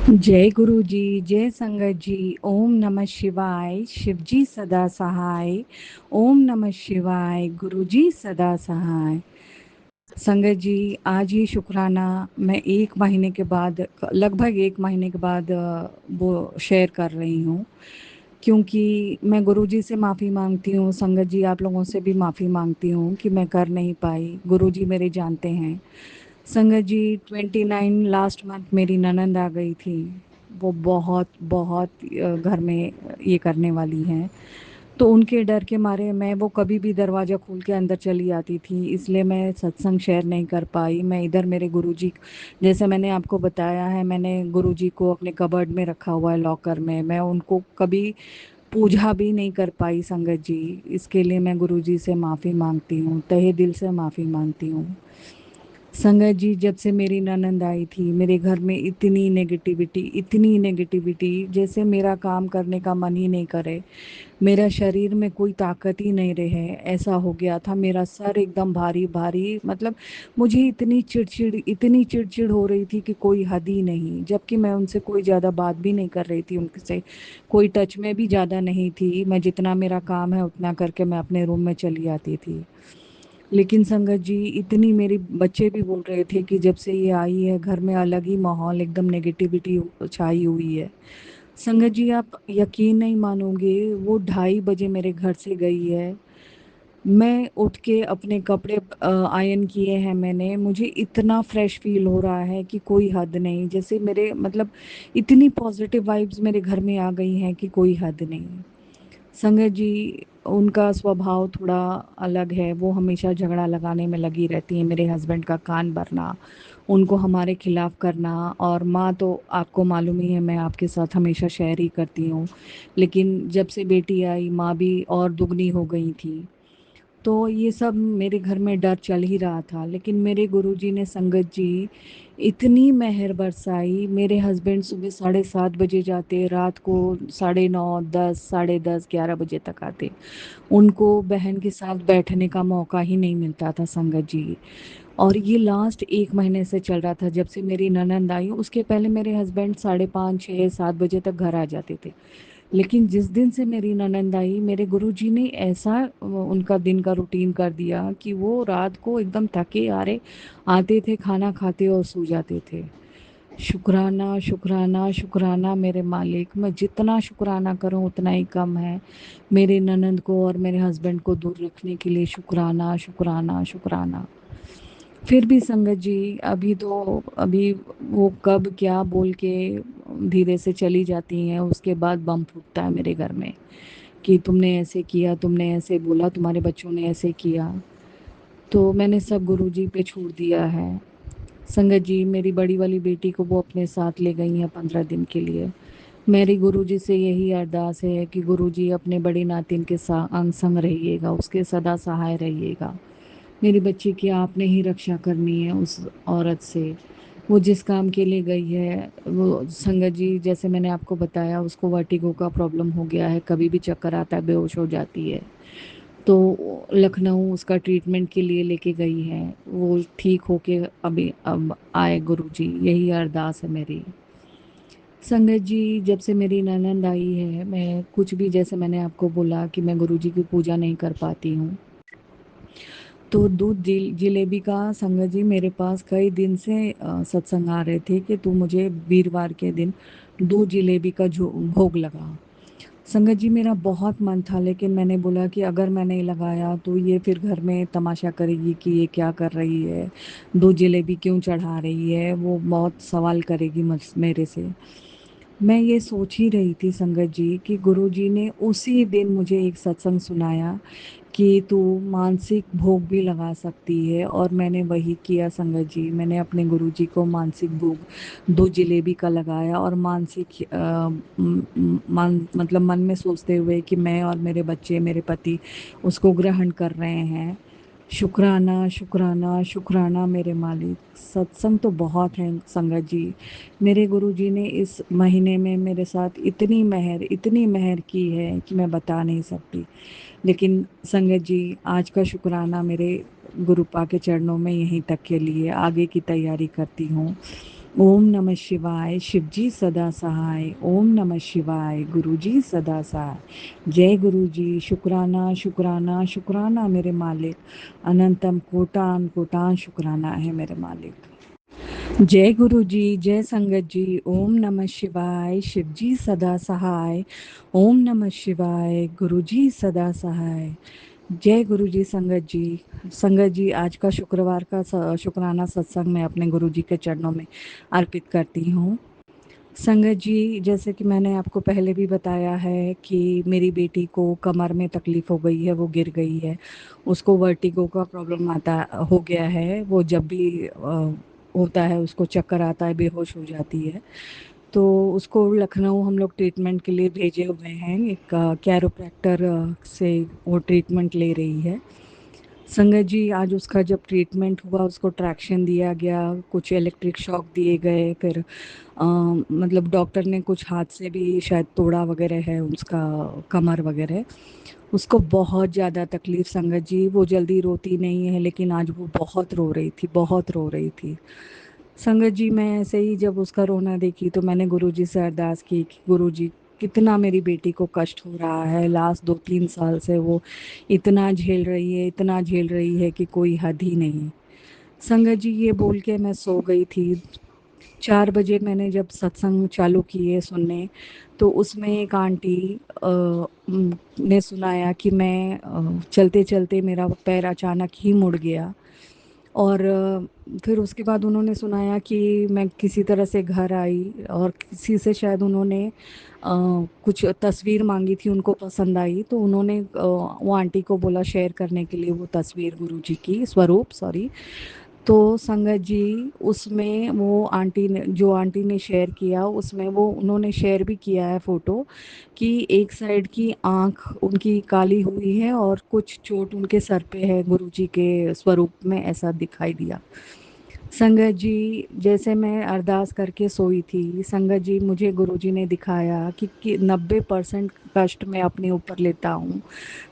जय गुरु जी, जय संगत जी। ओम नमः शिवाय। शिव जी सदा सहाय। ओम नमः शिवाय। गुरु जी सदा सहाय। संगत जी, आज ये शुक्राना मैं 1 महीने के बाद, लगभग 1 महीने के बाद वो शेयर कर रही हूँ, क्योंकि मैं गुरुजी से माफ़ी माँगती हूँ, संगत जी आप लोगों से भी माफ़ी माँगती हूँ कि मैं कर नहीं पाई। गुरुजी मेरे जानते हैं। संगत जी, 29 लास्ट मंथ मेरी ननंद आ गई थी। वो बहुत बहुत घर में ये करने वाली हैं, तो उनके डर के मारे मैं वो कभी भी दरवाज़ा खोल के अंदर चली आती थी, इसलिए मैं सत्संग शेयर नहीं कर पाई। मैं इधर मेरे गुरुजी, जैसे मैंने आपको बताया है, मैंने गुरुजी को अपने कबर्ड में रखा हुआ है, लॉकर में। मैं उनको कभी पूजा भी नहीं कर पाई संगत जी। इसके लिए मैं गुरुजी से माफ़ी माँगती हूँ, तहे दिल से माफ़ी माँगती हूँ। संगत जी, जब से मेरी ननंद आई थी, मेरे घर में इतनी नेगेटिविटी, जैसे मेरा काम करने का मन ही नहीं करे, मेरा शरीर में कोई ताकत ही नहीं रहे, ऐसा हो गया था। मेरा सर एकदम भारी-भारी, मतलब मुझे इतनी चिड़चिड़ हो रही थी कि कोई हद ही नहीं। जबकि मैं उनसे कोई ज़्यादा बात भी नहीं कर रही थी, उनसे कोई टच में भी ज़्यादा नहीं थी। मैं जितना मेरा काम है उतना करके मैं अपने रूम में चली आती थी। लेकिन संगत जी, इतनी, मेरे बच्चे भी बोल रहे थे कि जब से ये आई है घर में अलग ही माहौल, एकदम नेगेटिविटी छाई हुई है। संगत जी, आप यकीन नहीं मानोगे, वो 2:30 बजे मेरे घर से गई है। मैं उठ के अपने कपड़े आयरन किए हैं मैंने, मुझे इतना फ्रेश फील हो रहा है कि कोई हद नहीं। जैसे मेरे, मतलब इतनी पॉजिटिव वाइब्स मेरे घर में आ गई हैं कि कोई हद नहीं। संगत जी, उनका स्वभाव थोड़ा अलग है, वो हमेशा झगड़ा लगाने में लगी रहती हैं, मेरे हस्बैंड का कान भरना, उनको हमारे खिलाफ करना। और माँ तो आपको मालूम ही है, मैं आपके साथ हमेशा शेयर ही करती हूँ, लेकिन जब से बेटी आई माँ भी और दुगनी हो गई थी। तो ये सब मेरे घर में डर चल ही रहा था। लेकिन मेरे गुरुजी ने, संगत जी, इतनी मेहर बरसाई। मेरे हस्बैंड सुबह 7:30 बजे जाते, रात को 9:30, 10, 10:30, 11 बजे तक आते। उनको बहन के साथ बैठने का मौका ही नहीं मिलता था संगत जी। और ये लास्ट 1 महीने से चल रहा था, जब से मेरी ननंद आई। उसके पहले मेरे हस्बैंड 5:30, 6, 7 बजे तक घर आ जाते थे। लेकिन जिस दिन से मेरी ननंद आई, मेरे गुरुजी ने ऐसा उनका दिन का रूटीन कर दिया कि वो रात को एकदम थके हारे आते थे, खाना खाते और सो जाते थे। शुक्राना, शुक्राना, शुक्राना मेरे मालिक, मैं जितना शुक्राना करूं उतना ही कम है। मेरे ननंद को और मेरे हस्बैंड को दूर रखने के लिए शुक्राना, शुक्राना, शुक्राना। फिर भी संगत जी, अभी वो कब क्या बोल के धीरे से चली जाती हैं, उसके बाद बम फूटता है मेरे घर में कि तुमने ऐसे किया, तुमने ऐसे बोला, तुम्हारे बच्चों ने ऐसे किया। तो मैंने सब गुरुजी पे छोड़ दिया है। संगत जी, मेरी बड़ी वाली बेटी को वो अपने साथ ले गई हैं 15 दिन के लिए। मेरी गुरुजी से यही अरदास है कि गुरुजी अपने बड़ी नातिन के अंग संग रहिएगा, उसके सदा सहाय रहिएगा। मेरी बच्ची की आपने ही रक्षा करनी है उस औरत से। वो जिस काम के लिए गई है, वो संगत जी, जैसे मैंने आपको बताया, उसको वर्टिगो का प्रॉब्लम हो गया है, कभी भी चक्कर आता है बेहोश हो जाती है। तो लखनऊ उसका ट्रीटमेंट के लिए लेके गई है, वो ठीक होके अभी अब आए गुरुजी, यही अरदास है मेरी। संगत जी, जब से मेरी ननंद आई है, मैं कुछ भी, जैसे मैंने आपको बोला कि मैं गुरुजी की पूजा नहीं कर पाती हूँ, तो दूध जिलेबी का, संगत जी, मेरे पास कई दिन से सत्संग आ रहे थे कि तू मुझे वीरवार के दिन दूध जिलेबी का भोग लगा। संगत जी, मेरा बहुत मन था, लेकिन मैंने बोला कि अगर मैं नहीं लगाया तो ये फिर घर में तमाशा करेगी कि ये क्या कर रही है, दूध जिलेबी क्यों चढ़ा रही है, वो बहुत सवाल करेगी मेरे से। मैं ये सोच ही रही थी संगत जी कि गुरुजी ने उसी दिन मुझे एक सत्संग सुनाया कि तू मानसिक भोग भी लगा सकती है, और मैंने वही किया संगत जी। मैंने अपने गुरुजी को मानसिक भोग 2 जलेबी का लगाया, और मानसिक मतलब मन में सोचते हुए कि मैं और मेरे बच्चे, मेरे पति उसको ग्रहण कर रहे हैं। शुक्राना, शुक्राना, शुक्राना मेरे मालिक। सत्संग तो बहुत है संगत जी। मेरे गुरुजी ने इस महीने में मेरे साथ इतनी मेहर की है कि मैं बता नहीं सकती। लेकिन संगत जी, आज का शुक्राना मेरे गुरुपा के चरणों में यहीं तक के लिए, आगे की तैयारी करती हूँ। ओम नमः शिवाय, शिवजी सदा सहाय। ओम नमः शिवाय, गुरुजी सदा सहाय। जय गुरुजी, शुक्राना शुक्राना शुक्राना मेरे मालिक। अनंतम कोटान कोटान शुक्राना है मेरे मालिक। जय गुरुजी, जय संगत जी। ओम नमः शिवाय, शिवजी सदा सहाय। ओम नमः शिवाय, गुरुजी सदा सहाय। जय गुरुजी संगत जी। संगत जी, आज का शुक्रवार का शुक्राना सत्संग मैं अपने गुरुजी के चरणों में अर्पित करती हूँ। संगत जी, जैसे कि मैंने आपको पहले भी बताया है कि मेरी बेटी को कमर में तकलीफ़ हो गई है, वो गिर गई है। उसको वर्टिगो का प्रॉब्लम आता हो गया है। वो जब भी होता है उसको चक्कर आता है, बेहोश हो जाती है। तो उसको लखनऊ हम लोग ट्रीटमेंट के लिए भेजे हुए हैं। एक कैरोप्रैक्टर से वो ट्रीटमेंट ले रही है। संगत जी, आज उसका जब ट्रीटमेंट हुआ, उसको ट्रैक्शन दिया गया, कुछ इलेक्ट्रिक शॉक दिए गए, फिर मतलब डॉक्टर ने कुछ हाथ से भी शायद तोड़ा वगैरह है उसका, कमर वगैरह। उसको बहुत ज़्यादा तकलीफ़ संगत जी। वो जल्दी रोती नहीं है, लेकिन आज वो बहुत रो रही थी, बहुत रो रही थी। संगत जी, मैं ऐसे ही जब उसका रोना देखी तो मैंने गुरुजी से अरदास की कि गुरुजी, कितना मेरी बेटी को कष्ट हो रहा है। लास्ट 2-3 साल से वो इतना झेल रही है, इतना झेल रही है कि कोई हद ही नहीं। संगत जी, ये बोल के मैं सो गई थी। 4 बजे मैंने जब सत्संग चालू किए सुनने, तो उसमें एक आंटी ने सुनाया कि मैं चलते-चलते मेरा पैर अचानक ही मुड़ गया। और फिर उसके बाद उन्होंने सुनाया कि मैं किसी तरह से घर आई और किसी से शायद उन्होंने कुछ तस्वीर मांगी थी, उनको पसंद आई, तो उन्होंने वो आंटी को बोला शेयर करने के लिए वो तस्वीर, गुरुजी की स्वरूप, सॉरी। तो संगत जी, उसमें वो आंटी ने, जो आंटी ने शेयर किया, उसमें वो उन्होंने शेयर भी किया है फ़ोटो कि एक साइड की आँख उनकी काली हुई है और कुछ चोट उनके सर पे है, गुरुजी के स्वरूप में ऐसा दिखाई दिया। संगत जी, जैसे मैं अरदास करके सोई थी, संगत जी, मुझे गुरुजी ने दिखाया कि 90% कष्ट मैं अपने ऊपर लेता हूँ,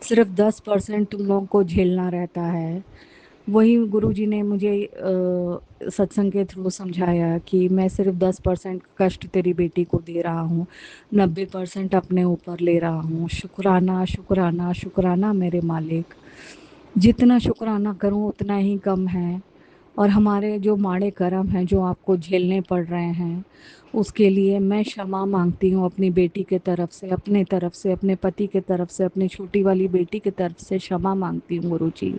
सिर्फ़ 10% तुम लोगों को झेलना रहता है। वही गुरुजी ने मुझे सत्संग के थ्रू समझाया कि मैं सिर्फ 10% कष्ट तेरी बेटी को दे रहा हूँ, 90% अपने ऊपर ले रहा हूँ। शुक्राना शुक्राना शुक्राना मेरे मालिक। जितना शुक्राना करूँ उतना ही कम है। और हमारे जो माड़े कर्म हैं जो आपको झेलने पड़ रहे हैं, उसके लिए मैं क्षमा मांगती हूँ अपनी बेटी के तरफ से, अपने तरफ से, अपने पति के तरफ से, अपनी छोटी वाली बेटी की तरफ से क्षमा मांगती हूँ गुरुजी।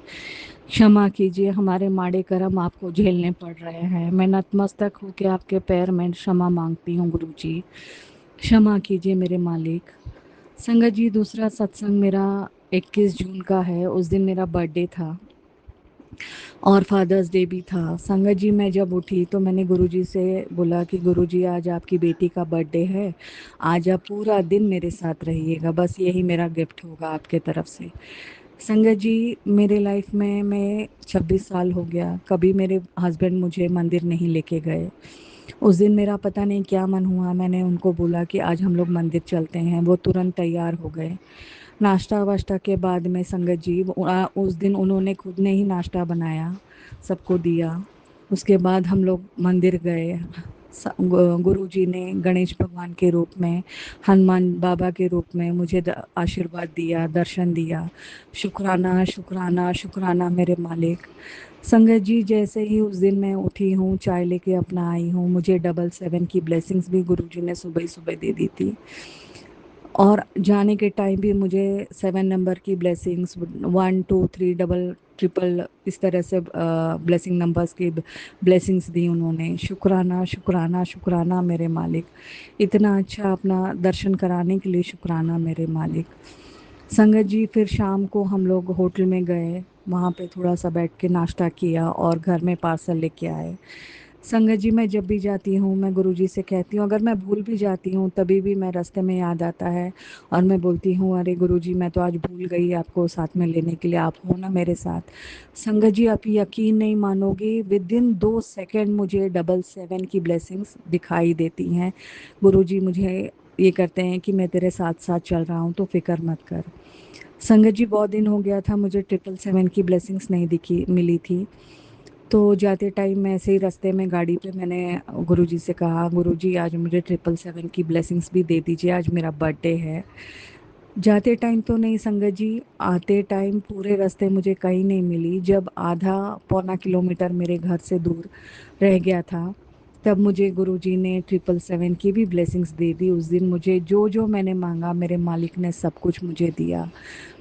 क्षमा कीजिए, हमारे माड़े कर्म आपको झेलने पड़ रहे हैं। मैं नतमस्तक होकर आपके पैर में क्षमा मांगती हूँ गुरुजी। क्षमा कीजिए मेरे मालिक। संगत जी, दूसरा सत्संग मेरा 21 जून का है। उस दिन मेरा बर्थडे था और फादर्स डे भी था। संगत जी, मैं जब उठी तो मैंने गुरुजी से बोला कि गुरुजी, आज आपकी बेटी का बर्थडे है, आज आप पूरा दिन मेरे साथ रहिएगा, बस यही मेरा गिफ्ट होगा आपके तरफ से। संगत जी, मेरे लाइफ में मैं 26 साल हो गया, कभी मेरे हस्बैंड मुझे मंदिर नहीं लेके गए। उस दिन मेरा पता नहीं क्या मन हुआ, मैंने उनको बोला कि आज हम लोग मंदिर चलते हैं। वो तुरंत तैयार हो गए। नाश्ता वाश्ता के बाद में संगत जी, उस दिन उन्होंने खुद ने ही नाश्ता बनाया, सबको दिया। उसके बाद हम लोग मंदिर गए। गुरुजी ने गणेश भगवान के रूप में, हनुमान बाबा के रूप में मुझे आशीर्वाद दिया, दर्शन दिया। शुक्राना शुक्राना शुक्राना मेरे मालिक। संगत जी, जैसे ही उस दिन मैं उठी हूँ, चाय लेके अपना आई हूँ, मुझे 777 की ब्लेसिंग्स भी गुरुजी ने सुबह ही सुबह दे दी थी। और जाने के टाइम भी मुझे 7 नंबर की ब्लेसिंग्स, 1 2 3 डबल ट्रिपल, इस तरह से ब्लेसिंग नंबर्स की ब्लेसिंग्स दी उन्होंने। शुक्राना शुक्राना शुक्राना मेरे मालिक। इतना अच्छा अपना दर्शन कराने के लिए शुक्राना मेरे मालिक। संगत जी, फिर शाम को हम लोग होटल में गए, वहाँ पे थोड़ा सा बैठ के नाश्ता किया और घर में पार्सल लेके आए। संगत जी, मैं जब भी जाती हूँ मैं गुरुजी से कहती हूँ, अगर मैं भूल भी जाती हूँ तभी भी मैं रास्ते में याद आता है और मैं बोलती हूँ, अरे गुरुजी, मैं तो आज भूल गई आपको साथ में लेने के लिए, आप हो ना मेरे साथ। संगत जी, आप यकीन नहीं मानोगे, विदिन 2 सेकेंड मुझे 777 की ब्लेसिंग्स दिखाई देती हैं। गुरुजी मुझे ये करते हैं कि मैं तेरे साथ साथ चल रहा हूँ, तो फिक्र मत कर। संगत जी, बहुत दिन हो गया था मुझे 777 की ब्लेसिंग्स नहीं दिखी, मिली थी। तो जाते टाइम मैं ऐसे ही रास्ते में गाड़ी पे मैंने गुरुजी से कहा, गुरुजी आज मुझे 777 की ब्लेसिंग्स भी दे दीजिए, आज मेरा बर्थडे है। जाते टाइम तो नहीं संगत जी, आते टाइम पूरे रास्ते मुझे कहीं नहीं मिली। जब आधा पौना किलोमीटर मेरे घर से दूर रह गया था, तब मुझे गुरुजी ने 777 की भी ब्लेसिंग्स दे दी। उस दिन मुझे जो जो मैंने मांगा, मेरे मालिक ने सब कुछ मुझे दिया।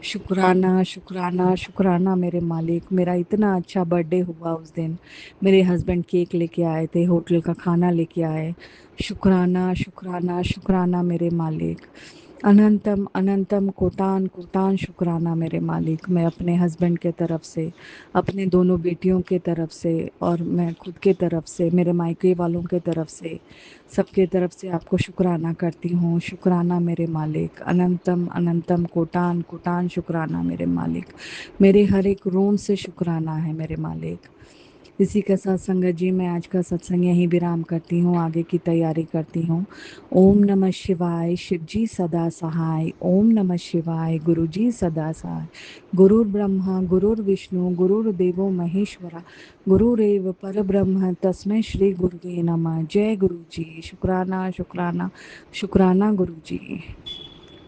शुक्राना शुक्राना शुक्राना मेरे मालिक, मेरा इतना अच्छा बर्थडे हुआ उस दिन। मेरे हस्बैंड केक लेके आए थे, होटल का खाना लेके आए। शुक्राना शुक्राना शुक्राना मेरे मालिक। अनंतम अनंतम कोटान कोटान शुक्राना मेरे मालिक। मैं अपने हस्बैंड के तरफ से, अपने दोनों बेटियों के तरफ से, और मैं खुद के तरफ से, मेरे मायके वालों के तरफ से, सबके तरफ से आपको शुक्राना करती हूँ। शुक्राना मेरे मालिक। अनंतम अनंतम कोटान कोटान शुक्राना मेरे मालिक। मेरे हर एक रोम से शुक्राना है मेरे मालिक। इसी के साथ संगत जी, मैं आज का सत्संग यहीं विराम करती हूँ, आगे की तैयारी करती हूँ। ओम नमः शिवाय, शिव जी सदा सहाय। ओम नमः शिवाय, गुरु जी सदा सहाय। गुरुर् ब्रह्मा गुरुर्विष्णु गुरुर्देवो महेश्वरा, गुरुरेव परब्रह्म तस्मै श्री गुरुवे नमः। जय गुरु जी। शुक्राना शुक्राना शुक्राना गुरु जी।